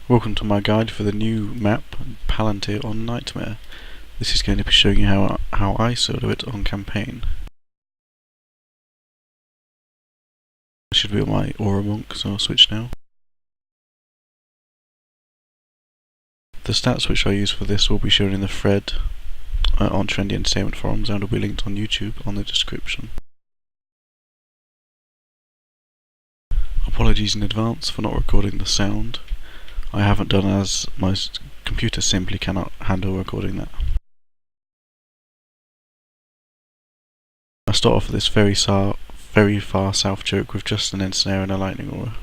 Welcome to my guide for the new map, Palantir on Nightmare. This is going to be showing you how I solo it on campaign. I should be on my Aura Monk, so I'll switch now. The stats which I use for this will be shown in the thread on Trendy Entertainment forums and will be linked on YouTube on the description. Apologies in advance for not recording the sound. I haven't done as my computer simply cannot handle recording that. I start off with this very far south choke with just an ensnare and a lightning aura.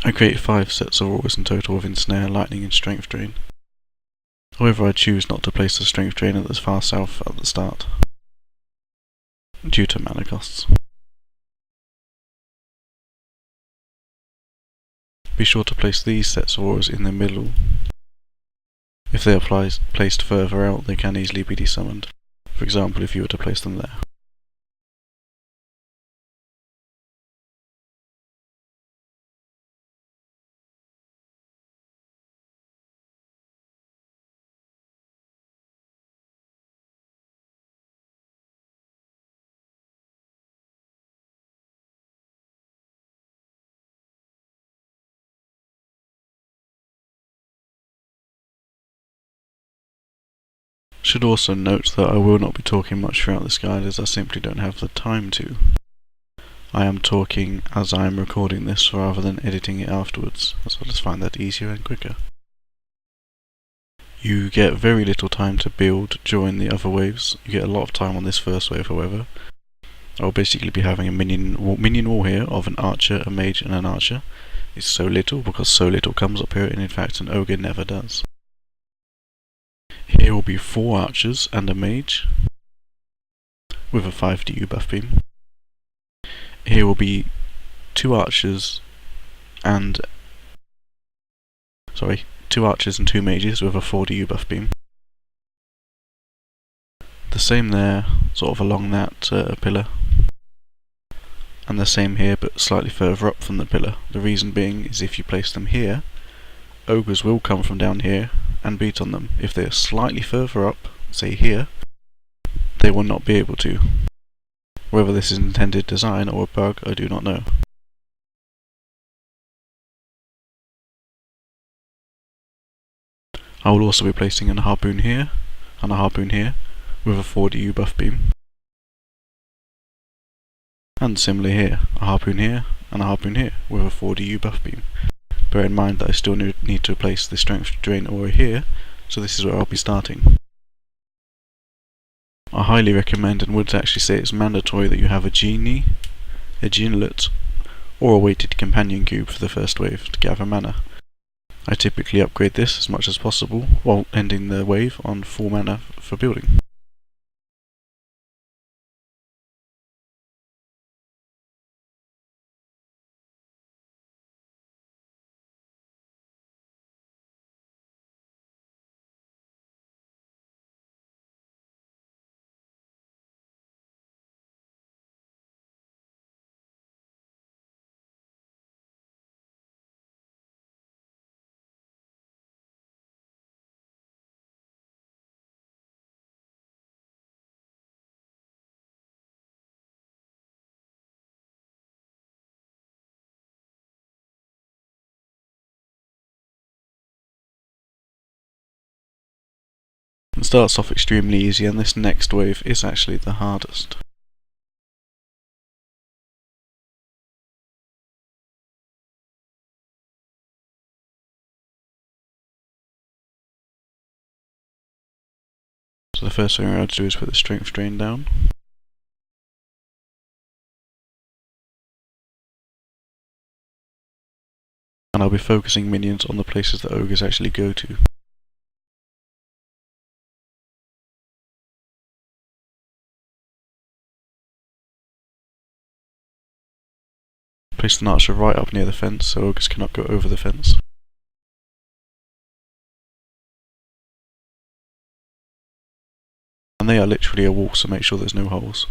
I create 5 sets of auras in total with ensnare, lightning and strength drain. However, I choose not to place the strength drain at the far south at the start, due to mana costs. Be sure to place these sets of auras in the middle. If they are placed further out, they can easily be desummoned. For example, if you were to place them there. Should also note that I will not be talking much throughout this guide as I simply don't have the time to. I am talking as I am recording this rather than editing it afterwards, as I just find that easier and quicker. You get very little time to build during the other waves. You get a lot of time on this first wave, however. I'll basically be having a minion wall here of an archer, a mage and an archer. It's so little because so little comes up here, and in fact an ogre never does. Here will be 4 archers and a mage with a 5 DU buff beam. Here will be 2 archers and 2 mages with a 4 DU buff beam. The same there, sort of along that pillar. And the same here, but slightly further up from the pillar. The reason being is if you place them here, ogres will come from down here and beat on them. If they are slightly further up, say here, they will not be able to. Whether this is intended design or a bug, I do not know. I will also be placing a harpoon here and a harpoon here with a 4 DU buff beam. And similarly here, a harpoon here and a harpoon here with a 4 DU buff beam. Bear in mind that I still need to place the strength drain aura here, so this is where I'll be starting. I highly recommend and would actually say it's mandatory that you have a genie, a djinnlet, or a weighted companion cube for the first wave to gather mana. I typically upgrade this as much as possible while ending the wave on full mana for building. It starts off extremely easy, and this next wave is actually the hardest. So the first thing we're going to do is put the strength drain down. And I'll be focusing minions on the places that ogres actually go to. Place an archer right up near the fence so ogres cannot go over the fence. And they are literally a wall, so make sure there's no holes.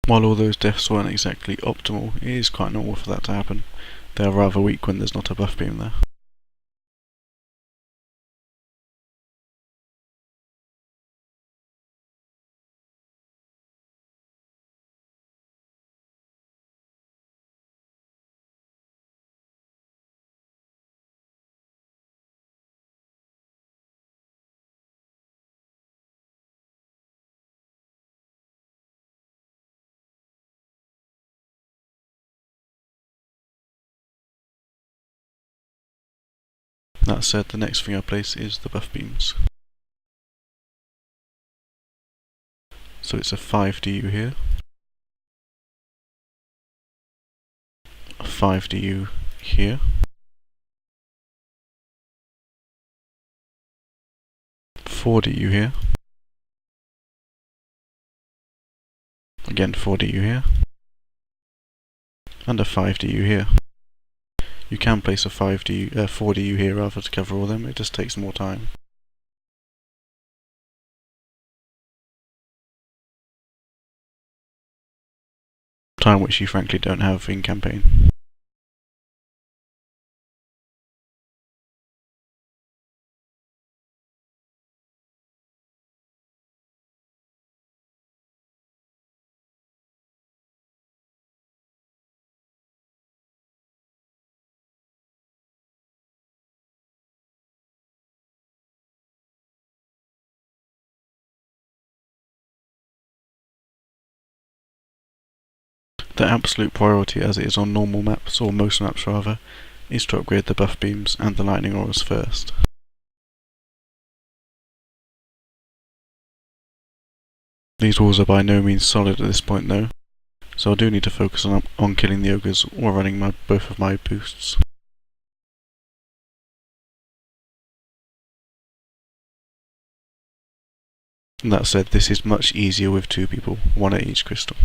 While all those deaths weren't exactly optimal, it is quite normal for that to happen. They are rather weak when there's not a buff beam there. That said, the next thing I place is the buff beams. So it's a 5 DU here, a 5 DU here, 4 DU here, again 4 DU here, and a 5 DU here. You can place a 4 DU here rather to cover all of them, it just takes more time. Time which you frankly don't have in campaign. The absolute priority, as it is on normal maps, or most maps rather, is to upgrade the buff beams and the lightning auras first. These walls are by no means solid at this point though, so I do need to focus on killing the ogres while running both of my boosts. That said, this is much easier with 2 people, 1 at each crystal.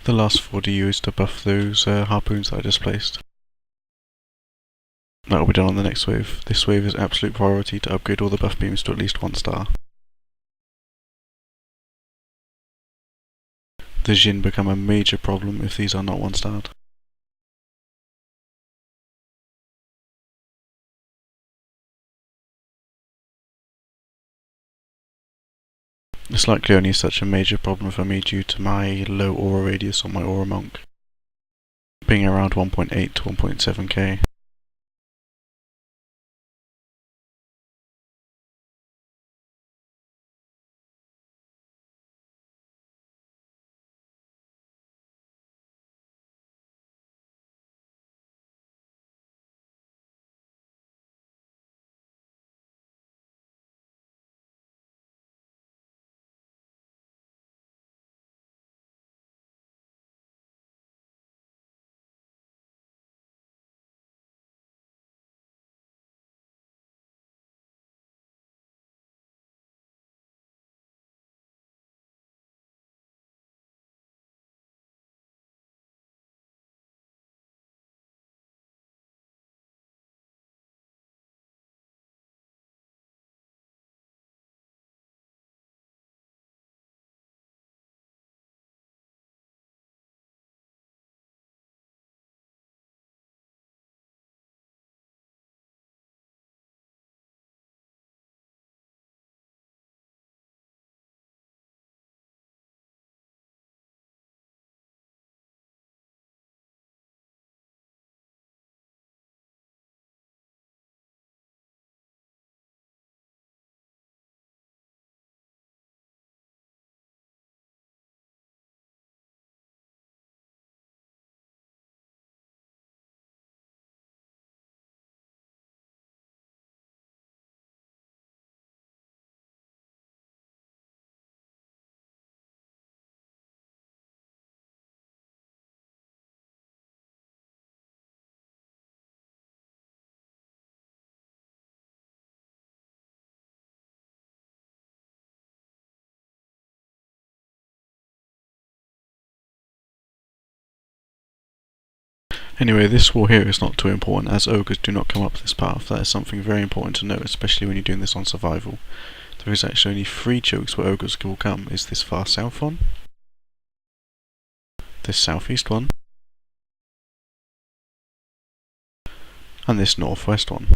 The last 4DU is to buff those harpoons that I just placed. That will be done on the next wave. This wave is absolute priority to upgrade all the buff beams to at least 1 star. The djinn become a major problem if these are not 1 starred. It's likely only such a major problem for me due to my low aura radius on my aura monk, being around 1.8 to 1.7k. Anyway, this wall here is not too important as ogres do not come up this path. That is something very important to note, especially when you're doing this on survival. There is actually only 3 chokes where ogres will come. Is this far south one, this southeast one, and this northwest one.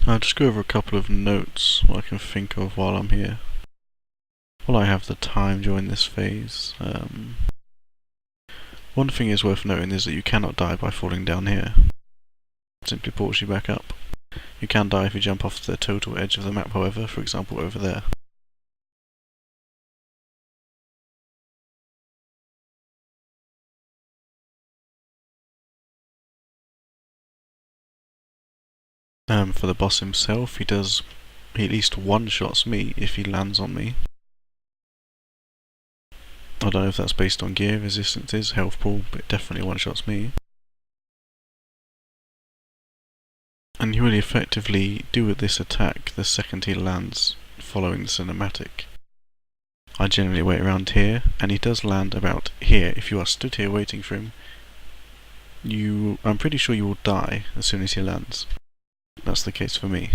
I'll just go over a couple of notes what I can think of while I'm here. While I have the time during this phase. One thing is worth noting is that you cannot die by falling down here. It simply pulls you back up. You can die if you jump off the total edge of the map, however, for example over there. For the boss himself, he at least one-shots me if he lands on me. I don't know if that's based on gear resistances, health pool, but it definitely one-shots me. And you really effectively do this attack the second he lands, following the cinematic. I generally wait around here, and he does land about here. If you are stood here waiting for him, I'm pretty sure you will die as soon as he lands. That's the case for me.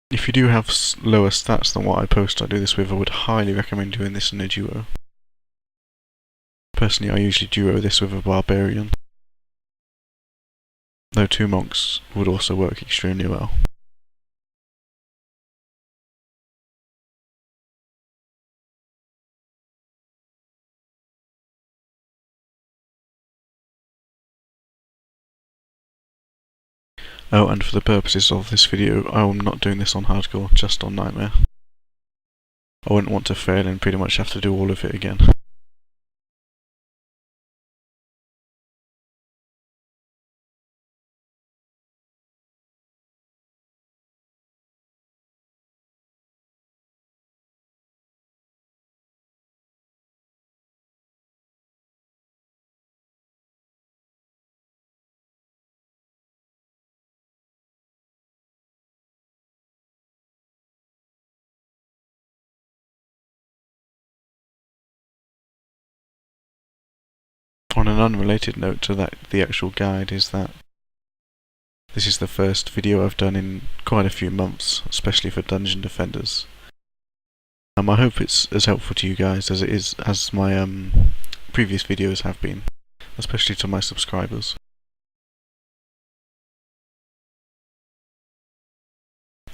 If you do have lower stats than what I do this with, I would highly recommend doing this in a duo. Personally, I usually duo this with a barbarian, though 2 monks would also work extremely well. Oh, and for the purposes of this video, I am not doing this on hardcore, just on nightmare. I wouldn't want to fail and pretty much have to do all of it again. On an unrelated note to the actual guide is that this is the first video I've done in quite a few months, especially for Dungeon Defenders. I hope it's as helpful to you guys as my previous videos have been, especially to my subscribers.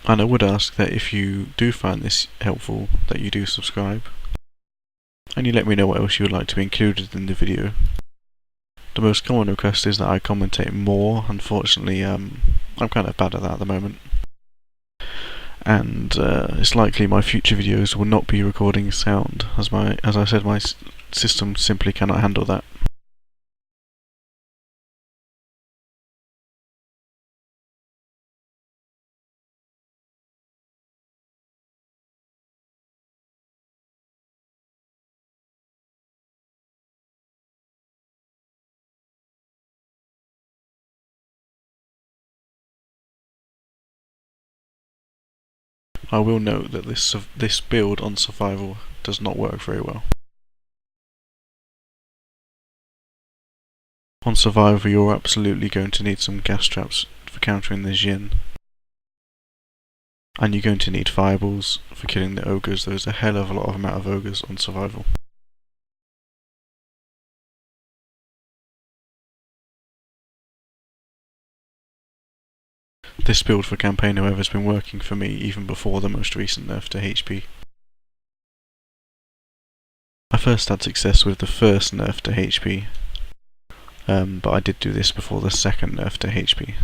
And I would ask that if you do find this helpful, that you do subscribe, and you let me know what else you would like to be included in the video. The most common request is that I commentate more. Unfortunately, I'm kind of bad at that at the moment. And it's likely my future videos will not be recording sound, as I said, my system simply cannot handle that. I will note that this build on survival does not work very well. On survival, you're absolutely going to need some gas traps for countering the djinn. And you're going to need fireballs for killing the ogres. There's a hell of a lot of amount of ogres on survival. This build for campaign, however, has been working for me even before the most recent nerf to HP. I first had success with the first nerf to HP, but I did do this before the second nerf to HP.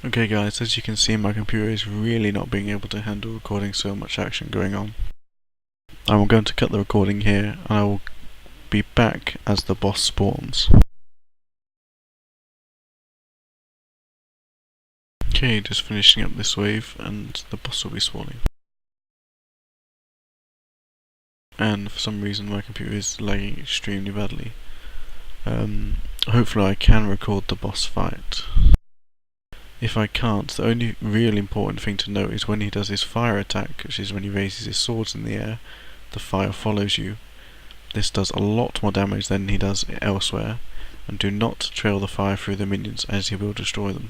Okay guys, as you can see, my computer is really not being able to handle recording so much action going on. I'm going to cut the recording here, and I will be back as the boss spawns. Okay, just finishing up this wave, and the boss will be spawning. And for some reason my computer is lagging extremely badly. Hopefully I can record the boss fight. If I can't, the only real important thing to note is when he does his fire attack, which is when he raises his swords in the air, the fire follows you. This does a lot more damage than he does elsewhere, and do not trail the fire through the minions as he will destroy them.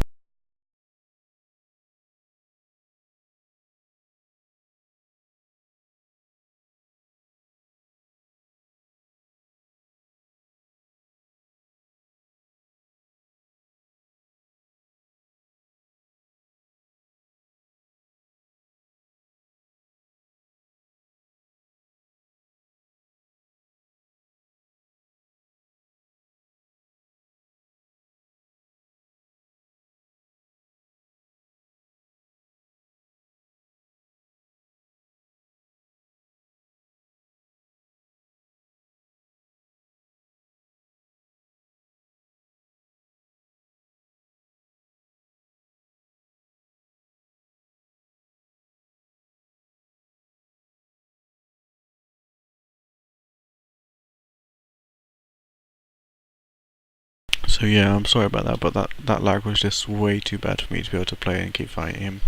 So yeah, I'm sorry about that, but that lag was just way too bad for me to be able to play and keep fighting him.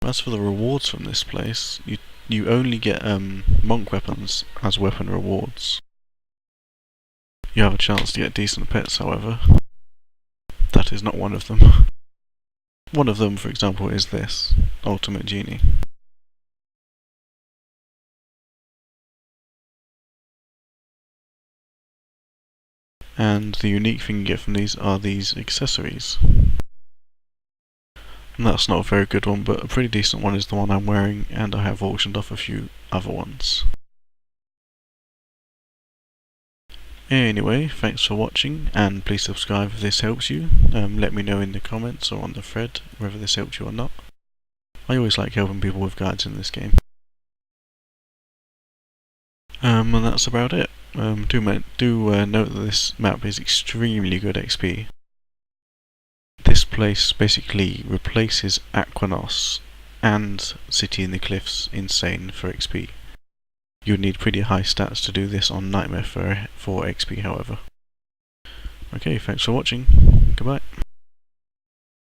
As for the rewards from this place, you only get monk weapons as weapon rewards. You have a chance to get decent pets, however. That is not one of them. One of them, for example, is this ultimate genie. And the unique thing you get from these are these accessories. And that's not a very good one, but a pretty decent one is the one I'm wearing, and I have auctioned off a few other ones. Anyway, thanks for watching, and please subscribe if this helps you. Let me know in the comments or on the thread whether this helped you or not. I always like helping people with guides in this game. And that's about it. Do note that this map is extremely good XP. This place basically replaces Aquinos and City in the Cliffs Insane for XP. You would need pretty high stats to do this on Nightmare for XP, however. Okay, thanks for watching. Goodbye.